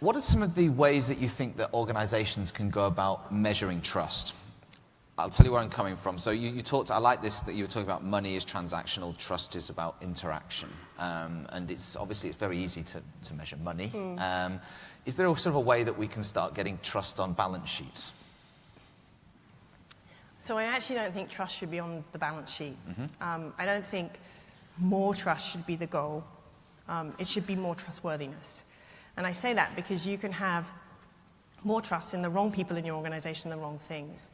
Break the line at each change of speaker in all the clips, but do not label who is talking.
What are some of the ways that you think that organizations can go about measuring trust? I'll tell you where I'm coming from. So you talked, I like this, that you were talking about money is transactional, trust is about interaction. And it's obviously, it's very easy to measure money. Is there sort of a way that we can start getting trust on balance sheets?
So I actually don't think trust should be on the balance sheet. I don't think more trust should be the goal. It should be more trustworthiness. And I say that because you can have more trust in the wrong people in your organization, the wrong things.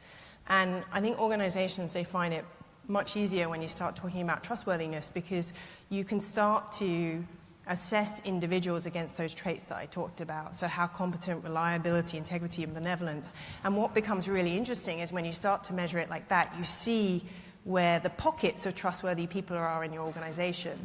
And I think organizations, they find it much easier when you start talking about trustworthiness, because you can start to assess individuals against those traits that I talked about. So how competent, reliability, integrity, and benevolence. And what becomes really interesting is when you start to measure it like that, you see where the pockets of trustworthy people are in your organization.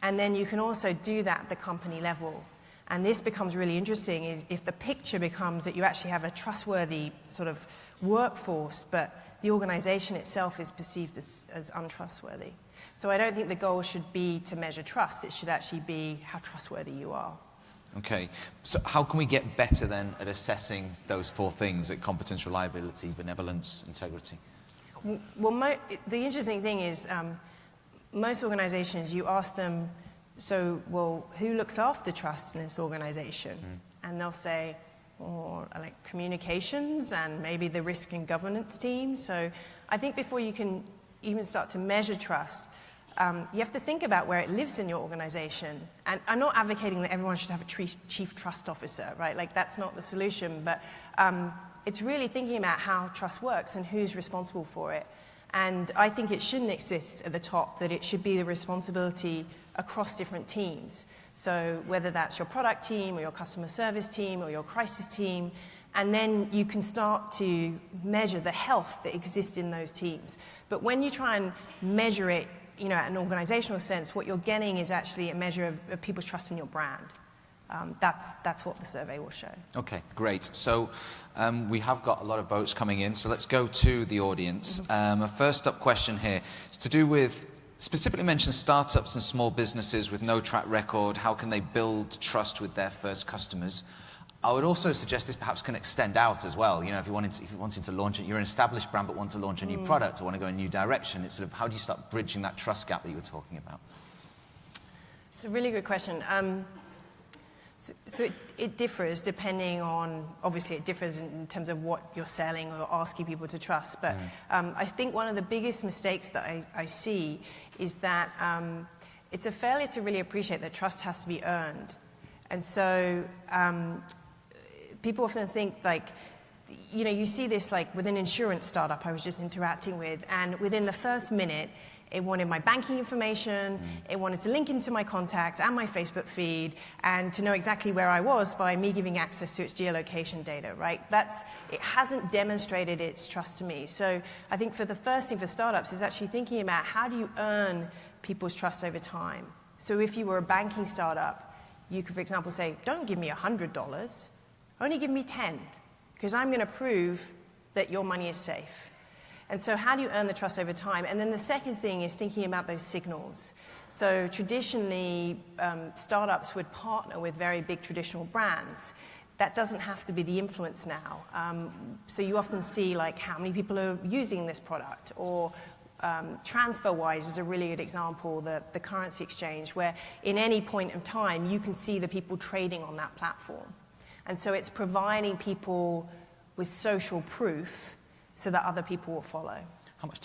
And then you can also do that at the company level. And this becomes really interesting is if the picture becomes that you actually have a trustworthy sort of workforce, but the organization itself is perceived as untrustworthy. So I don't think the goal should be to measure trust. It should actually be how trustworthy you are.
Okay. So how can we get better then at assessing those four things, at competence, reliability, benevolence, integrity?
Well, the interesting thing is most organizations, you ask them, so, well, who looks after trust in this organization? And they'll say, or like communications and maybe the risk and governance team. So I think before you can even start to measure trust, you have to think about where it lives in your organization. And I'm not advocating that everyone should have a chief trust officer, right? Like that's not the solution, but it's really thinking about how trust works and who's responsible for it. And I think it shouldn't exist at the top, that it should be the responsibility across different teams. So whether that's your product team or your customer service team or your crisis team, and then you can start to measure the health that exists in those teams. But when you try and measure it, you know, at an organizational sense, what you're getting is actually a measure of people's trust in your brand. That's what the survey will show.
Okay, great. So we have got a lot of votes coming in, so let's go to the audience. A first up question here is to do with, specifically mentions startups and small businesses with no track record. How can they build trust with their first customers? I would also suggest this perhaps can extend out as well. You know, if you wanted to launch it, you're an established brand but want to launch a new product or want to go in a new direction, it's sort of how do you start bridging that trust gap that you were talking about?
It's a really good question. So it differs depending on, obviously it differs in terms of what you're selling or asking people to trust. But I think one of the biggest mistakes that I see is that it's a failure to really appreciate that trust has to be earned. And so people often think like, you know, you see this like with an insurance startup I was just interacting with, and within the first minute, it wanted my banking information, it wanted to link into my contacts and my Facebook feed, and to know exactly where I was by me giving access to its geolocation data, right? It hasn't demonstrated its trust to me. So I think for the first thing for startups is actually thinking about how do you earn people's trust over time. So if you were a banking startup, you could, for example, say, don't give me $100, only give me 10, because I'm going to prove that your money is safe. And so how do you earn the trust over time? And then the second thing is thinking about those signals. So traditionally, startups would partner with very big traditional brands. That doesn't have to be the influence now. So you often see like how many people are using this product, or TransferWise is a really good example, the currency exchange, where in any point in time, you can see the people trading on that platform. And so it's providing people with social proof so that other people will follow.
How much time